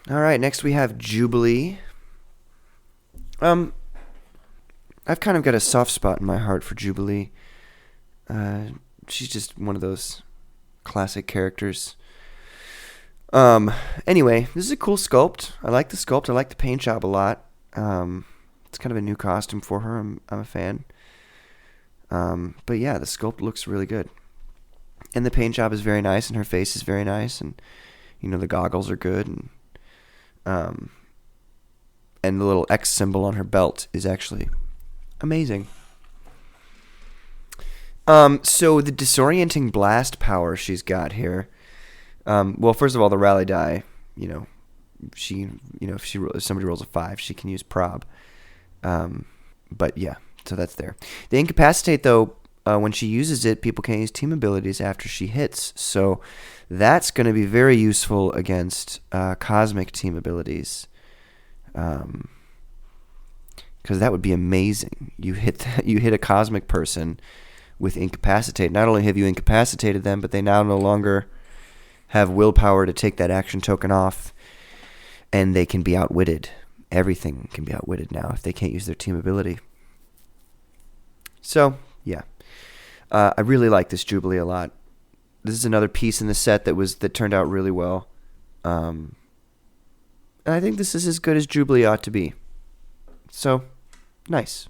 All right, next we have JUBILEE. I've kind of got a soft spot in my heart for JUBILEE. She's just one of those classic characters. Anyway, this is a cool sculpt. I like the sculpt. I like the paint job a lot. It's kind of a new costume for her. I'm a fan. But yeah, the sculpt looks really good. And the paint job is very nice, and her face is very nice, and the goggles are good, and the little X symbol on her belt is actually amazing. So the disorienting blast power she's got here. Well, first of all, the rally die. If somebody rolls a 5, she can use prob. But yeah, so that's there. The incapacitate, though, when she uses it, people can't use team abilities after she hits. So that's going to be very useful against cosmic team abilities. Because that would be amazing. You hit a cosmic person with incapacitate. Not only have you incapacitated them, but they now no longer have willpower to take that action token off, and they can be outwitted. Everything can be outwitted now if they can't use their team ability. So, yeah. I really like this JUBILEE a lot. This is another piece in the set that turned out really well. And I think this is as good as JUBILEE ought to be. So, nice.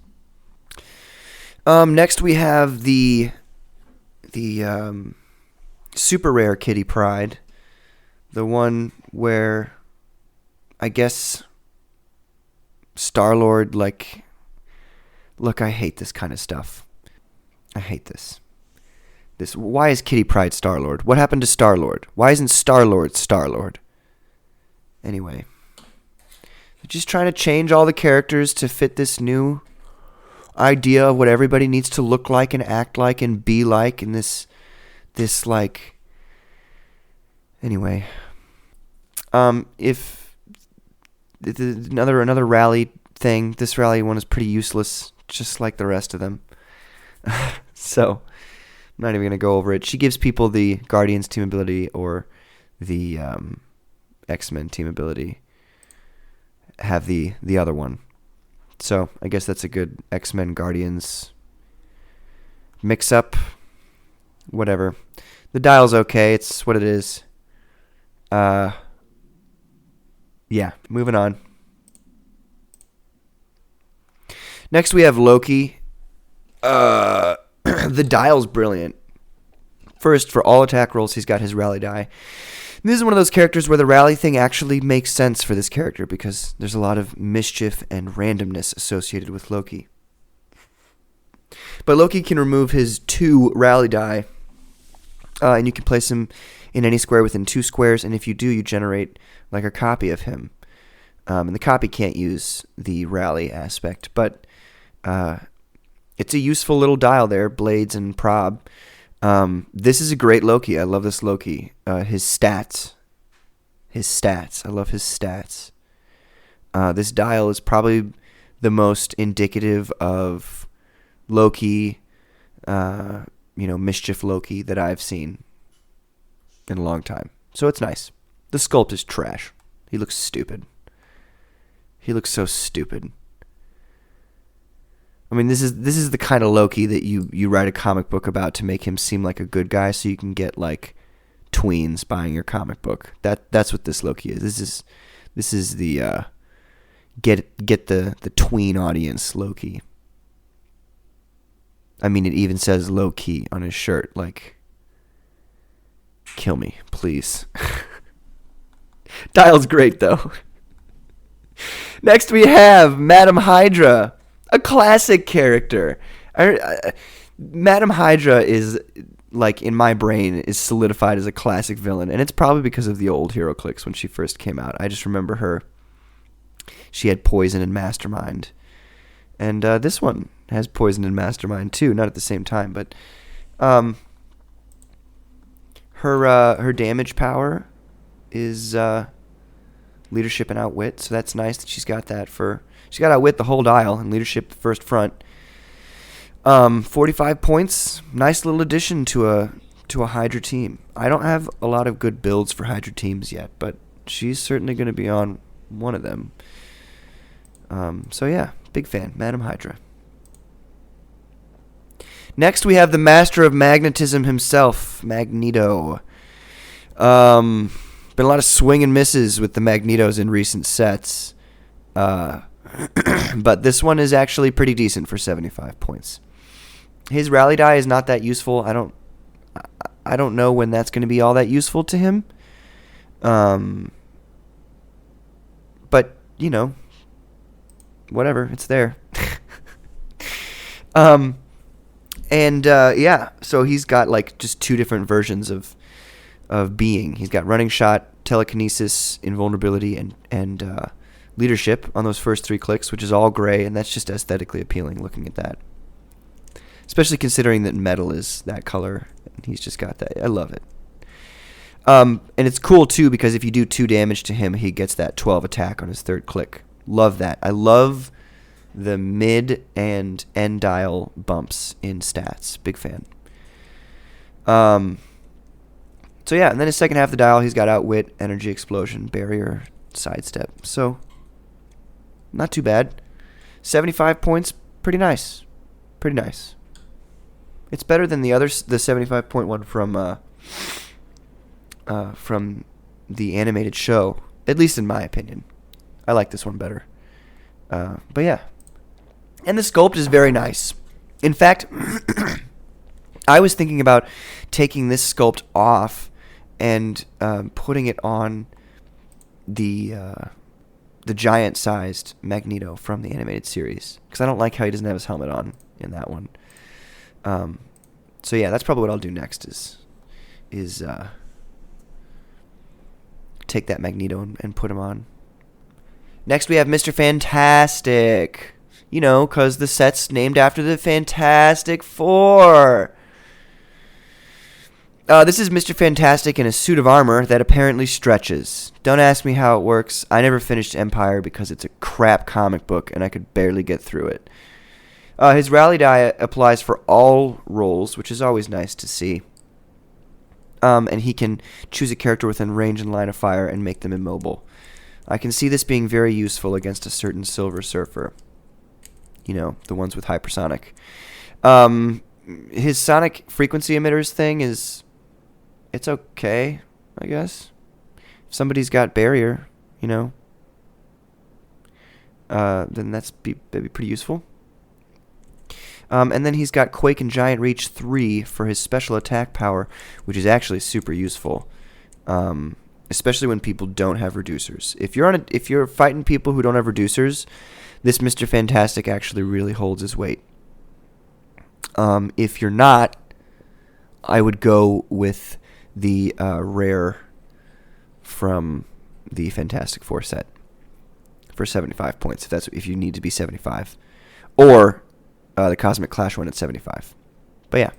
Next we have the super rare kitty PRYDE. The one where I guess Star-Lord, look, I hate this kind of stuff. I hate this. Why is Kitty PRYDE Star-Lord? What happened to Star-Lord? Why isn't Star-Lord Star-Lord? Anyway. They're just trying to change all the characters to fit this new idea of what everybody needs to look like and act like and be like in this anyway. If another rally thing, this rally one is pretty useless, just like the rest of them. So I'm not even going to go over it. She gives people the Guardians team ability or the X-Men team ability. Have the other one. So I guess that's a good X-Men Guardians mix up. Whatever. The dial's okay. It's what it is. Yeah, moving on. Next we have Loki. The dial's brilliant. First, for all attack rolls, he's got his rally die. This is one of those characters where the rally thing actually makes sense for this character because there's a lot of mischief and randomness associated with Loki. But Loki can remove his 2 rally die, and you can place him in any square within 2 squares, and if you do, you generate like a copy of him. And the copy can't use the rally aspect, but it's a useful little dial there, blades and prob. This is a great Loki. I love this Loki. His stats. I love his stats. This dial is probably the most indicative of Loki, mischief Loki that I've seen in a long time. So it's nice. The sculpt is trash. He looks stupid. He looks so stupid. I mean, this is the kind of Loki that you write a comic book about to make him seem like a good guy, so you can get like tweens buying your comic book. That's what this Loki is. This is the get the tween audience Loki. I mean, it even says low key on his shirt. Like, kill me, please. Dial's great though. Next we have Madam Hydra. A classic character. Madam Hydra is, like, in my brain, is solidified as a classic villain. And it's probably because of the old Heroclix when she first came out. I just remember her. She had Poison and Mastermind. And this one has Poison and Mastermind, too. Not at the same time, but her damage power is leadership and outwit. So that's nice that she's got that for... She's got outwit the whole dial and leadership first front. 45 points. Nice little addition to a Hydra team. I don't have a lot of good builds for Hydra teams yet, but she's certainly going to be on one of them. So yeah, big fan, Madam Hydra. Next, we have the Master of Magnetism himself, Magneto. Been a lot of swing and misses with the Magnetos in recent sets. But this one is actually pretty decent for 75 points. His rally die is not that useful. I don't know when that's going to be all that useful to him. But, you know, whatever, it's there. Yeah, so he's got like just 2 different versions of being. He's got running shot, telekinesis, invulnerability, and leadership on those first 3 clicks, which is all gray, and that's just aesthetically appealing looking at that. Especially considering that metal is that color, and he's just got that. I love it. And it's cool too because if you do 2 damage to him, he gets that 12 attack on his 3rd click. Love that. I love the mid and end dial bumps in stats. Big fan. So yeah, and then his second half of the dial, he's got outwit, energy explosion, barrier, sidestep. So not too bad. 75 points, pretty nice. Pretty nice. It's better than the others, the 75-point one from the animated show, at least in my opinion. I like this one better. But yeah. And the sculpt is very nice. In fact, I was thinking about taking this sculpt off and putting it on the giant-sized Magneto from the animated series, because I don't like how he doesn't have his helmet on in that one. So yeah, that's probably what I'll do next is take that Magneto and put him on. Next we have Mr. Fantastic. You know, because the set's named after the Fantastic Four. This is Mr. Fantastic in a suit of armor that apparently stretches. Don't ask me how it works. I never finished Empyre because it's a crap comic book and I could barely get through it. His rally die applies for all roles, which is always nice to see. And he can choose a character within range and line of fire and make them immobile. I can see this being very useful against a certain Silver Surfer. You know, the ones with hypersonic. His sonic frequency emitters thing is... It's okay, I guess. If somebody's got barrier, you know, then that'd be pretty useful. And then he's got Quake and Giant Reach 3 for his special attack power, which is actually super useful, especially when people don't have reducers. If you're fighting people who don't have reducers, this Mr. Fantastic actually really holds his weight. If you're not, I would go with the rare from the Fantastic Four set for 75 points, if you need to be 75, or the Cosmic Clash one at 75. But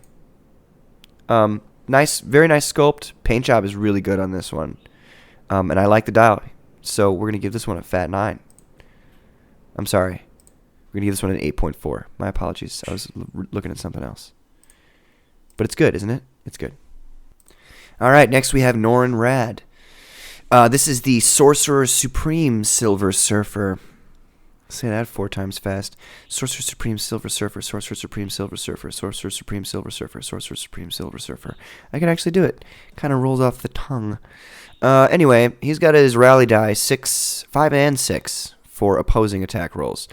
yeah, nice, very nice sculpt. Paint job is really good on this one, and I like the dial. So we're gonna give this one a fat 9. I'm sorry. We're going to give this one an 8.4. My apologies. I was looking at something else. But it's good, isn't it? It's good. All right, next we have NORRIN RADD. This is the Sorcerer Supreme Silver Surfer. Say that 4 times fast. Sorcerer Supreme Silver Surfer, Sorcerer Supreme Silver Surfer, Sorcerer Supreme Silver Surfer, Sorcerer Supreme Silver Surfer. I can actually do it. Kind of rolls off the tongue. Anyway, he's got his rally die 5 and 6 for opposing attack rolls.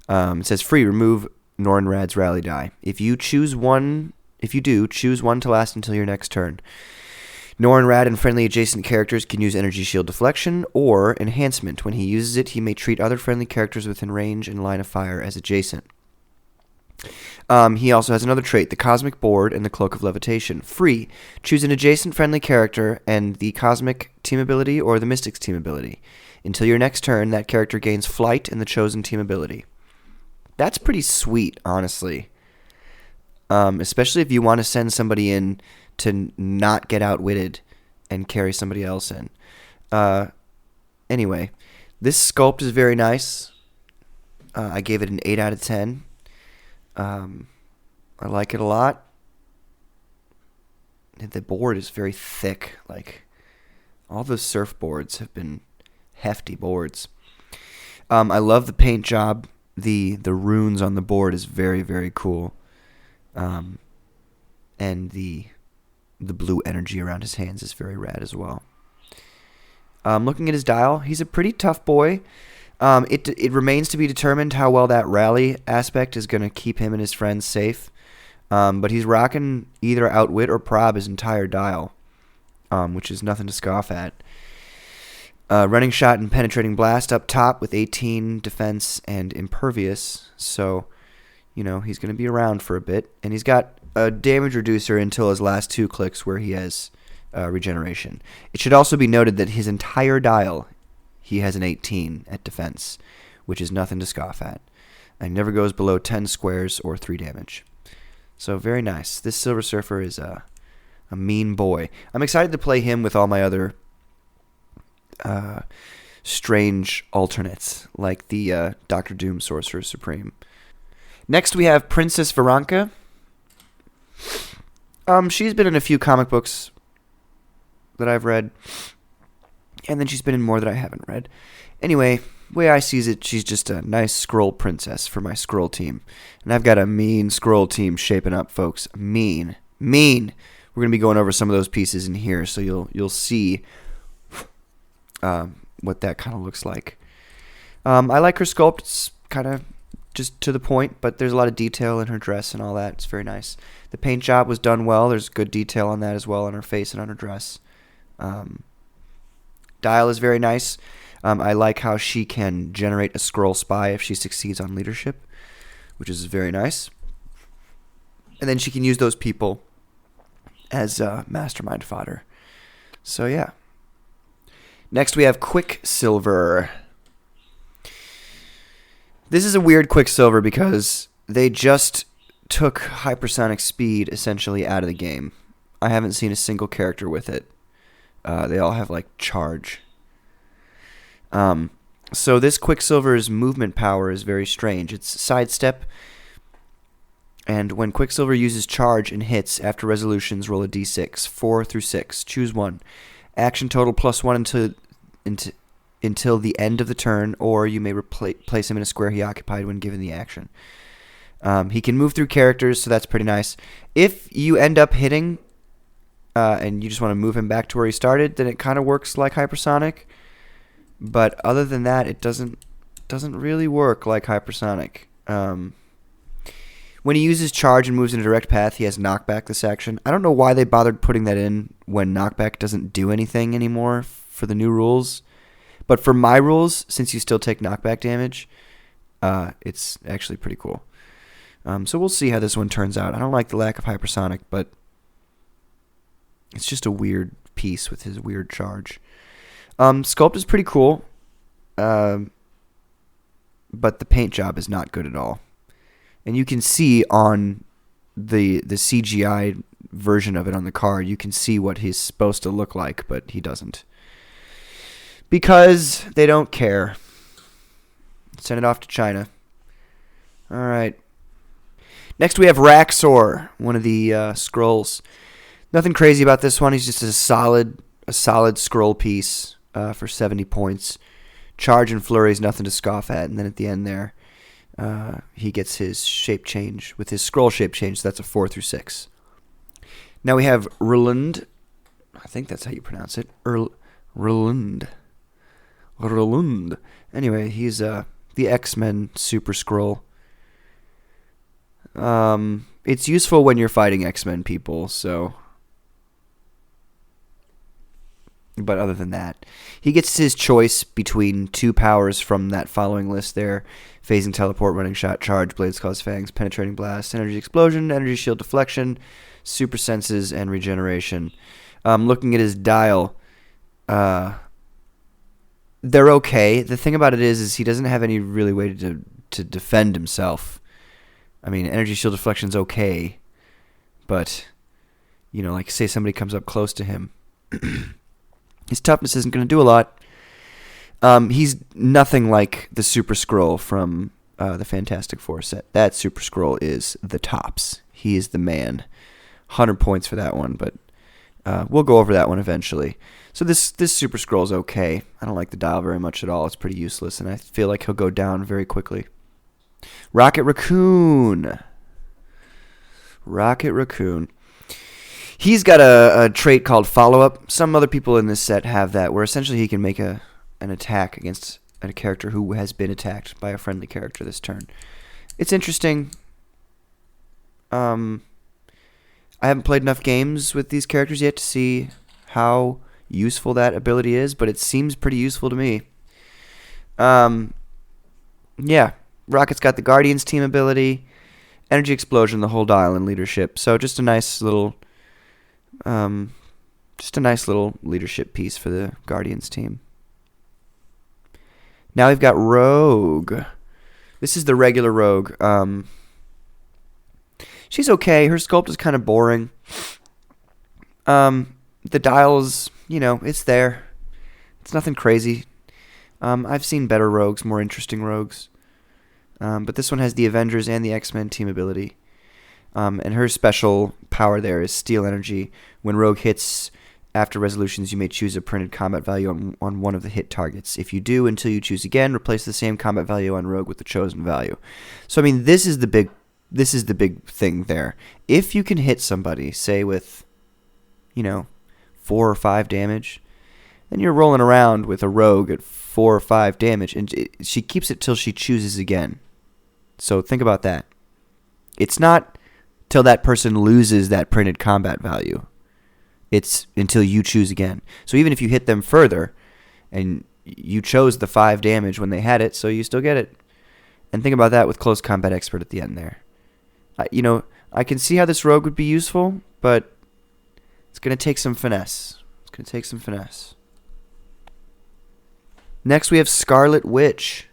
It says free, remove NORRIN RADD's rally die. If you choose one to last until your next turn. NORRIN RADD and friendly adjacent characters can use energy shield deflection or enhancement. When he uses it, he may treat other friendly characters within range and line of fire as adjacent. He also has another trait, the Cosmic Board and the Cloak of Levitation. Free, choose an adjacent friendly character and the Cosmic team ability or the Mystic's team ability. Until your next turn, that character gains flight and the chosen team ability. That's pretty sweet, honestly. Especially if you want to send somebody in to not get outwitted and carry somebody else in. Anyway, this sculpt is very nice. I gave it an 8 out of 10. I like it a lot. The board is very thick, like All those surfboards have been hefty boards. I love the paint job. The runes on the board is very, very cool. And the blue energy around his hands is very rad as well. Looking at his dial, he's a pretty tough boy. It remains to be determined how well that rally aspect is going to keep him and his friends safe. But he's rocking either Outwit or Prob his entire dial, which is nothing to scoff at. Running Shot and Penetrating Blast up top with 18 defense and Impervious. So, he's going to be around for a bit. And he's got a damage reducer until his last 2 clicks where he has regeneration. It should also be noted that his entire dial, he has an 18 at defense, which is nothing to scoff at. And never goes below 10 squares or 3 damage. So very nice. This Silver Surfer is a mean boy. I'm excited to play him with all my other strange alternates, like the Doctor Doom Sorcerer Supreme. Next we have Princess VERANKE. She's been in a few comic books that I've read, and then she's been in more that I haven't read. Anyway, the way I sees it, she's just a nice SKRULL princess for my SKRULL team. And I've got a mean SKRULL team shaping up, folks. Mean. We're going to be going over some of those pieces in here, so you'll see what that kind of looks like. I like her sculpt. It's kind of just to the point, but there's a lot of detail in her dress and all that. It's very nice. The paint job was done well. There's good detail on that as well, on her face and on her dress. Dial is very nice. I like how she can generate a SKRULL spy if she succeeds on leadership, which is very nice. And then she can use those people as mastermind fodder. So yeah. Next we have QUICKSILVER. This is a weird QUICKSILVER because they just took hypersonic speed essentially out of the game. I haven't seen a single character with it. They all have like charge. So this QUICKSILVER's movement power is very strange. It's sidestep, and when QUICKSILVER uses charge and hits after resolutions, roll a d6, 4 through 6. Choose one. Action total +1 until the end of the turn, or you may place him in a square he occupied when given the action. He can move through characters, so that's pretty nice. If you end up hitting, and you just want to move him back to where he started, then it kind of works like hypersonic. But other than that, it doesn't really work like hypersonic. When he uses charge and moves in a direct path, he has knockback this action. I don't know why they bothered putting that in when knockback doesn't do anything anymore for the new rules. But for my rules, since you still take knockback damage, it's actually pretty cool. So we'll see how this one turns out. I don't like the lack of hypersonic, but it's just a weird piece with his weird charge. Sculpt is pretty cool, but the paint job is not good at all. And you can see on the CGI version of it on the card, you can see what he's supposed to look like, but he doesn't. Because they don't care. Send it off to China. Alright. Next we have Raxor, one of the SKRULLs. Nothing crazy about this one. He's just a solid SKRULL piece for 70 points. Charge and flurry is nothing to scoff at. And then at the end there, he gets his shape change with his SKRULL shape change. So that's a 4 through 6. Now we have Roland. I think that's how you pronounce it. Roland. Anyway, he's the X-Men Super SKRULL. It's useful when you're fighting X-Men people, so. But other than that, he gets his choice between 2 powers from that following list there. Phasing Teleport, Running Shot, Charge, Blades, Claws, Fangs, Penetrating Blast, Energy Explosion, Energy Shield Deflection, Super Senses, and Regeneration. Looking at his dial, they're okay. The thing about it is he doesn't have any really way to defend himself. I mean, Energy Shield Deflection's okay, but, like say somebody comes up close to him. His toughness isn't going to do a lot. He's nothing like the Super SKRULL from the Fantastic Four set. That Super SKRULL is the tops. He is the man. 100 points for that one, but We'll go over that one eventually. So this Super Skrull is okay. I don't like the dial very much at all. It's pretty useless, and I feel like he'll go down very quickly. Rocket Raccoon. Rocket Raccoon. He's got a trait called Follow-Up. Some other people in this set have that, where essentially he can make an attack against a character who has been attacked by a friendly character this turn. It's interesting. I haven't played enough games with these characters yet to see how useful that ability is, but it seems pretty useful to me. Yeah, Rocket's got the Guardians team ability, Energy Explosion, the whole dial, and Leadership. So just a nice little leadership piece for the Guardians team. Now we've got Rogue. This is the regular Rogue. She's okay. Her sculpt is kind of boring. The dials, it's there. It's nothing crazy. I've seen better rogues, more interesting rogues. But this one has the Avengers and the X-Men team ability. And her special power there is Steal Energy. When Rogue hits after resolutions, you may choose a printed combat value on one of the hit targets. If you do, until you choose again, replace the same combat value on Rogue with the chosen value. So I mean, this is the big thing there. If you can hit somebody, say with 4 or 5 damage, then you're rolling around with a Rogue at 4 or 5 damage, and she keeps it till she chooses again. So think about that. It's not till that person loses that printed combat value. It's until you choose again. So even if you hit them further, and you chose the 5 damage when they had it, so you still get it. And think about that with Close Combat Expert at the end there. I can see how this Rogue would be useful, but it's going to take some finesse. Next, we have Scarlet Witch.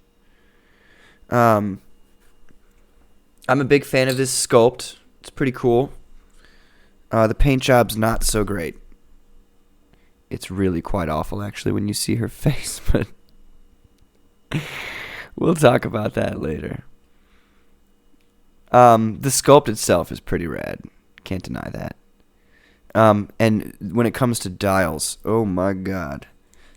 I'm a big fan of this sculpt. It's pretty cool. The paint job's not so great. It's really quite awful, actually, when you see her face, but we'll talk about that later. The sculpt itself is pretty rad. Can't deny that. And when it comes to dials, oh my god.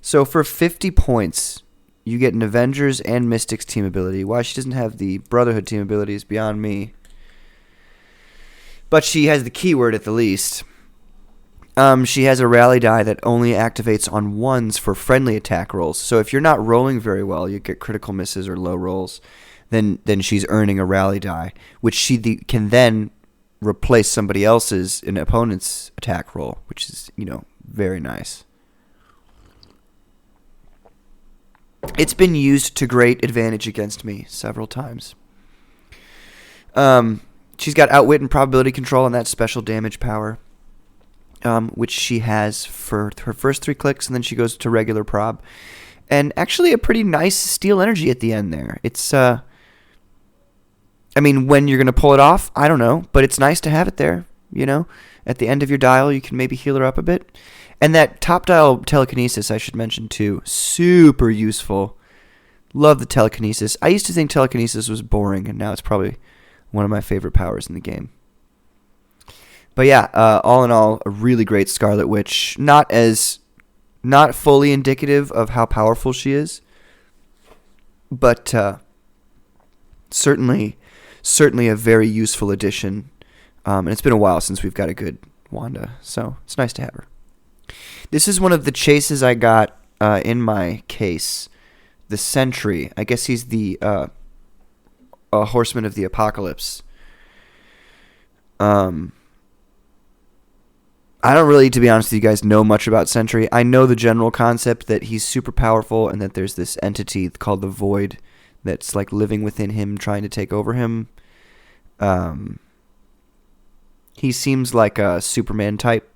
So for 50 points, you get an Avengers and Mystics team ability. Why she doesn't have the Brotherhood team ability is beyond me. But she has the keyword at the least. She has a rally die that only activates on 1s for friendly attack rolls. So if you're not rolling very well, you get critical misses or low rolls, then she's earning a rally die, which she can then replace somebody else's, an opponent's attack roll, which is, very nice. It's been used to great advantage against me several times. She's got Outwit and Probability Control and that special damage power, which she has for her first 3 clicks, and then she goes to regular prob. And actually a pretty nice Steal Energy at the end there. It's, when you're going to pull it off, I don't know, but it's nice to have it there, At the end of your dial, you can maybe heal her up a bit. And that top dial telekinesis, I should mention too, super useful. Love the telekinesis. I used to think telekinesis was boring, and now it's probably one of my favorite powers in the game. But yeah, all in all, a really great Scarlet Witch. Not fully indicative of how powerful she is, but certainly a very useful addition. And it's been a while since we've got a good Wanda, so it's nice to have her. This is one of the chases I got in my case. The Sentry. I guess he's the Horseman of the Apocalypse. I don't really, to be honest with you guys, know much about Sentry. I know the general concept that he's super powerful and that there's this entity called the Void that's like living within him, trying to take over him. He seems like a Superman type.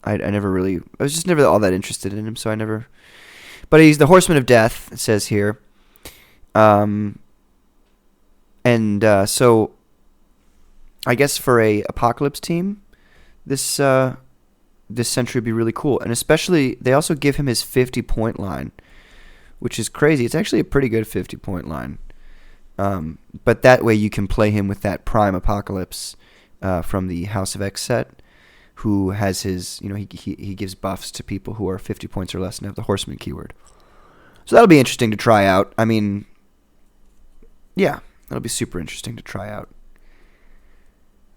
I was just never all that interested in him, so I never... But he's the Horseman of Death, it says here. So I guess for a Apocalypse team, this Sentry would be really cool. And especially, they also give him his 50-point line, which is crazy. It's actually a pretty good 50-point line. But that way you can play him with that Prime Apocalypse from the House of X set, who has his, he gives buffs to people who are 50 points or less and have the Horseman keyword. So that'll be interesting to try out. I mean, yeah, that'll be super interesting to try out.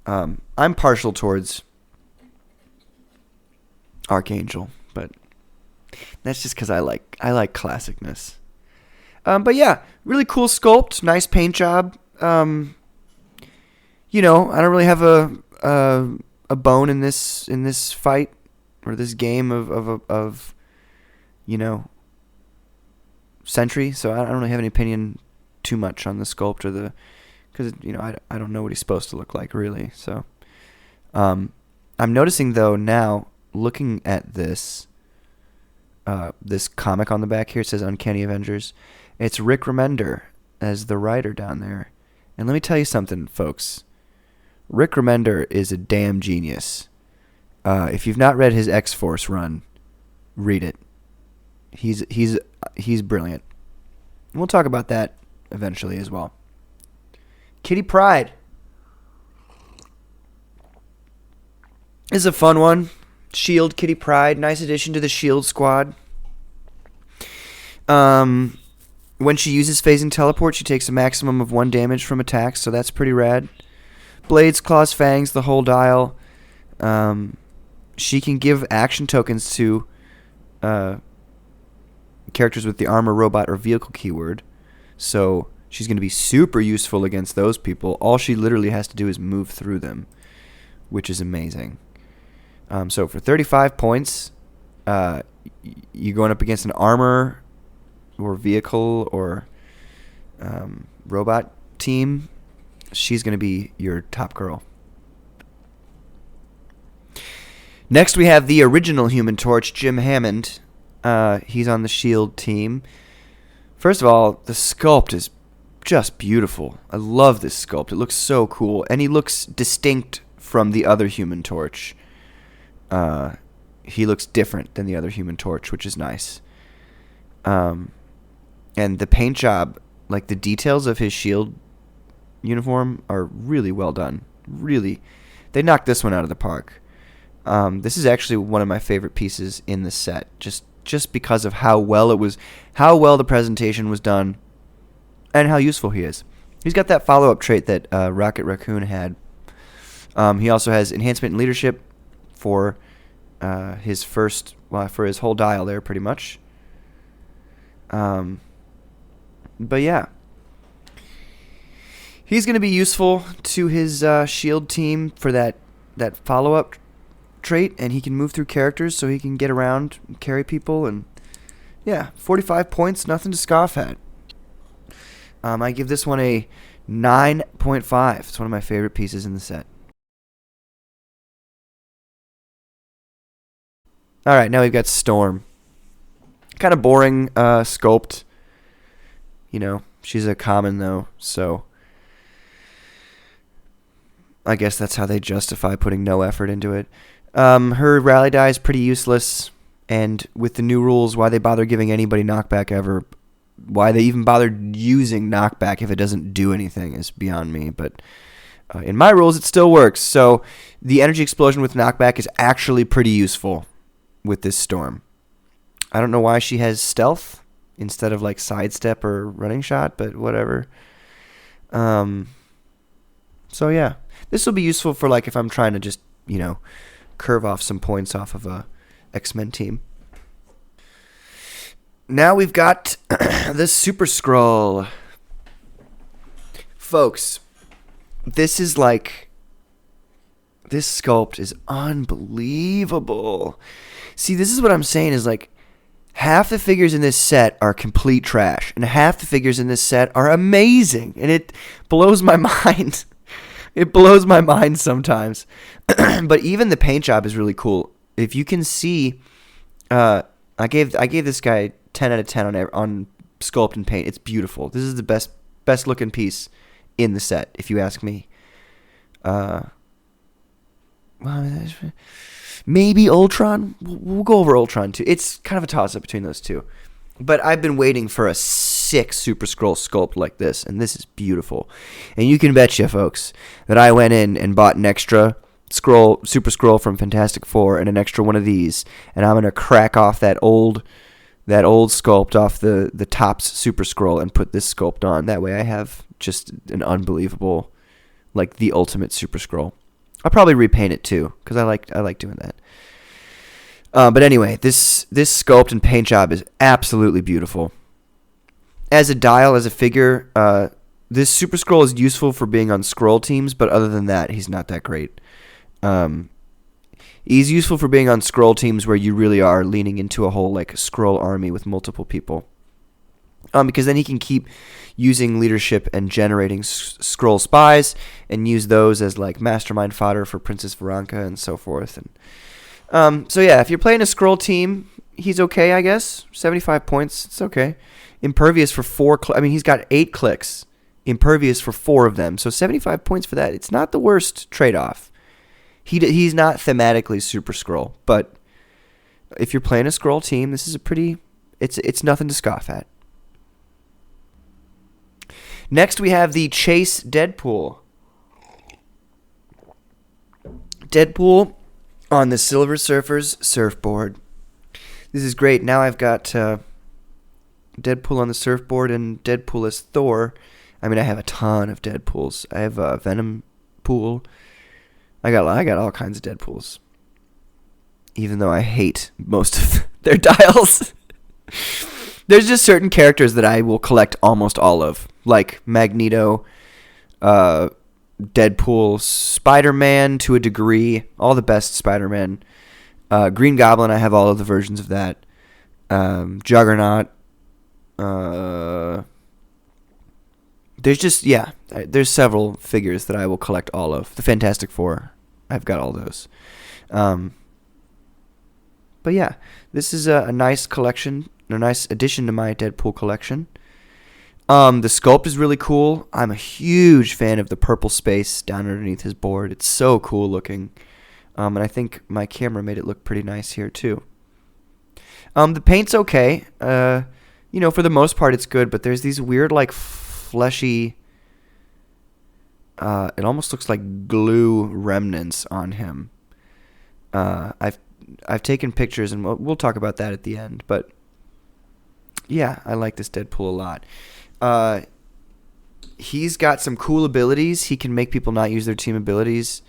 I'm partial towards Archangel, but that's just because I like classicness. But yeah, really cool sculpt, nice paint job. I don't really have a bone in this fight or this game of Sentry, so I don't really have any opinion too much on the sculpt or because I don't know what he's supposed to look like really. So I'm noticing though now, looking at this comic on the back here, it says Uncanny Avengers. It's Rick Remender as the writer down there. And let me tell you something, folks. Rick Remender is a damn genius. If you've not read his X-Force run, read it. He's brilliant. And we'll talk about that eventually as well. Kitty Pryde. This is a fun one. Shield Kitty Pryde, nice addition to the Shield squad. When she uses phasing teleport, she takes a maximum of 1 damage from attacks, so that's pretty rad. Blades, claws, fangs, the whole dial. She can give action tokens to characters with the armor, robot, or vehicle keyword, so she's going to be super useful against those people. All she literally has to do is move through them, which is amazing. So for 35 points, you're going up against an armor or vehicle or robot team. She's going to be your top girl. Next, we have the original Human Torch, Jim Hammond. He's on the Shield team. First of all, the sculpt is just beautiful. I love this sculpt. It looks so cool. And he looks distinct from the other Human Torch. He looks different than the other Human Torch, which is nice. And the paint job, like the details of his Shield uniform are really well done. Really, they knocked this one out of the park. This is actually one of my favorite pieces in the set, just because of how well the presentation was done, and how useful he is. He's got that follow-up trait that Rocket Raccoon had. He also has enhancement in leadership for his whole dial there, pretty much. But yeah, he's going to be useful to his Shield team for that follow-up trait, and he can move through characters, so he can get around and carry people, and yeah, 45 points, nothing to scoff at. I give this one a 9.5. It's one of my favorite pieces in the set. Alright, now we've got Storm. Kind of boring sculpt. She's a common though, so I guess that's how they justify putting no effort into it. Her rally die is pretty useless, and with the new rules, why they bother giving anybody knockback ever, why they even bothered using knockback if it doesn't do anything is beyond me, but in my rules it still works. So the energy explosion with knockback is actually pretty useful with this Storm. I don't know why she has stealth instead of like sidestep or running shot, but whatever. So yeah, this will be useful for like if I'm trying to just, curve off some points off of a X-Men team. Now we've got the Super Skrull. Folks, this sculpt is unbelievable. See, this is what I'm saying is like half the figures in this set are complete trash, and half the figures in this set are amazing, and it blows my mind. It blows my mind sometimes. But even the paint job is really cool. If you can see, I gave this guy 10 out of 10 on sculpt and paint. It's beautiful. This is the best looking piece in the set, if you ask me. Maybe Ultron. We'll go over Ultron too. It's kind of a toss up between those two. But I've been waiting for a sick Super Skrull sculpt like this, and this is beautiful. And you can bet you, folks, that I went in and bought an extra Super Skrull from Fantastic Four and an extra one of these, and I'm gonna crack off that old sculpt off the Topps Super Skrull and put this sculpt on. That way I have just an unbelievable, like the ultimate Super Skrull. I'll probably repaint it too because I like doing that. But anyway, this sculpt and paint job is absolutely beautiful. As a dial, as a figure, this Super Skrull is useful for being on Skrull teams, but other than that, he's not that great. He's useful for being on Skrull teams where you really are leaning into a whole like Skrull army with multiple people. Because then he can keep using leadership and generating Skrull spies and use those as like mastermind fodder for Princess VERANKE and so forth. And so yeah, if you're playing a Skrull team, he's okay, I guess. 75 points, it's okay. Impervious for 4. He's got 8 clicks. Impervious for 4 of them. So 75 points for that. It's not the worst trade-off. He's not thematically Super Skrull, but if you're playing a Skrull team, this is it's nothing to scoff at. Next, we have the Chase Deadpool. Deadpool on the Silver Surfer's surfboard. This is great. Now I've got Deadpool on the surfboard and Deadpool as Thor. I have a ton of Deadpools. I have a Venom pool. I got all kinds of Deadpools. Even though I hate most of their dials. There's just certain characters that I will collect almost all of. Like Magneto, Deadpool, Spider-Man to a degree. All the best Spider-Man. Green Goblin, I have all of the versions of that. Juggernaut. There's several figures that I will collect all of. The Fantastic Four, I've got all those. But yeah, this is a nice collection, a nice addition to my Deadpool collection. The sculpt is really cool. I'm a huge fan of the purple space down underneath his board. It's so cool looking. And I think my camera made it look pretty nice here too. The paint's okay. For the most part it's good, but there's these weird like fleshy, it almost looks like glue remnants on him. I've taken pictures, and we'll talk about that at the end. But yeah, I like this Deadpool a lot. He's got some cool abilities. He can make people not use their team abilities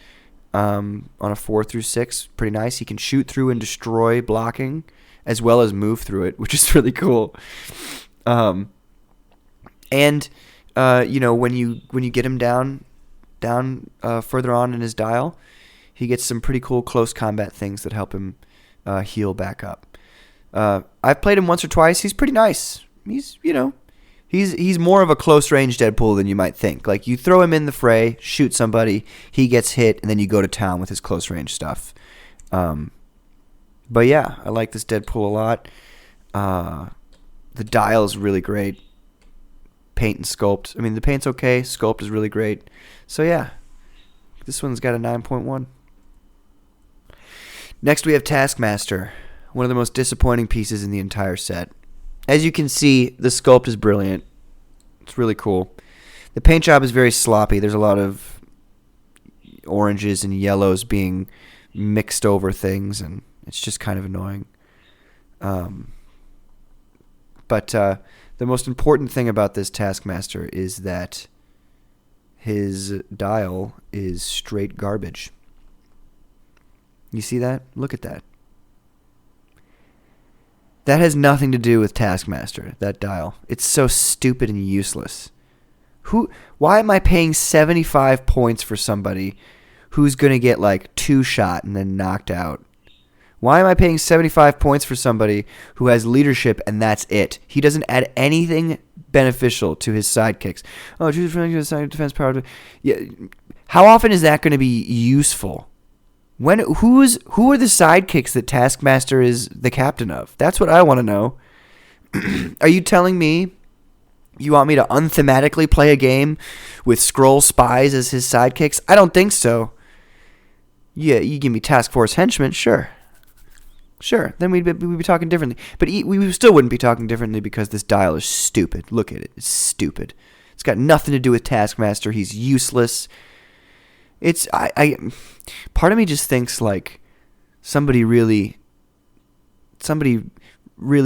on a 4 through 6. Pretty nice. He can shoot through and destroy blocking, as well as move through it, which is really cool. And when you get him down further on in his dial, he gets some pretty cool close combat things that help him heal back up. I've played him once or twice. He's pretty nice. He's more of a close range Deadpool than you might think. Like, you throw him in the fray, shoot somebody, he gets hit, and then you go to town with his close range stuff. But yeah, I like this Deadpool a lot. The dial is really great. Paint and sculpt. The paint's okay. Sculpt is really great. So yeah, this one's got a 9.1. Next, we have Taskmaster, one of the most disappointing pieces in the entire set. As you can see, the sculpt is brilliant. It's really cool. The paint job is very sloppy. There's a lot of oranges and yellows being mixed over things, and it's just kind of annoying. But the most important thing about this Taskmaster is that his dial is straight garbage. You see that? Look at that. That has nothing to do with Taskmaster, that dial. It's so stupid and useless. Why am I paying 75 points for somebody who's going to get like 2 shot and then knocked out? Why am I paying 75 points for somebody who has leadership and that's it? He doesn't add anything beneficial to his sidekicks. Oh, choose defense power. Yeah. How often is that going to be useful? Who are the sidekicks that Taskmaster is the captain of? That's what I want to know. Are you telling me you want me to unthematically play a game with Skrull spies as his sidekicks? I don't think so. Yeah, you give me Task Force henchmen, sure. Sure, then we'd be talking differently. But we still wouldn't be talking differently because this dial is stupid. Look at it. It's stupid. It's got nothing to do with Taskmaster. He's useless. It's I part of me just thinks like somebody really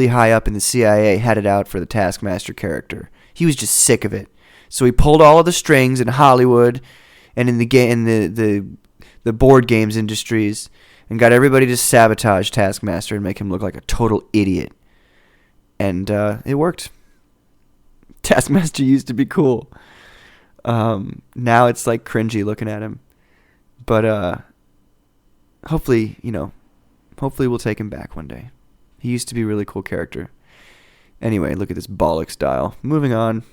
high up in the CIA had it out for the Taskmaster character. He was just sick of it. So he pulled all of the strings in Hollywood and in the board games industries and got everybody to sabotage Taskmaster and make him look like a total idiot. And it worked. Taskmaster used to be cool. Now it's like cringy looking at him. But hopefully we'll take him back one day. He used to be a really cool character. Anyway, look at this bollocks dial. Moving on.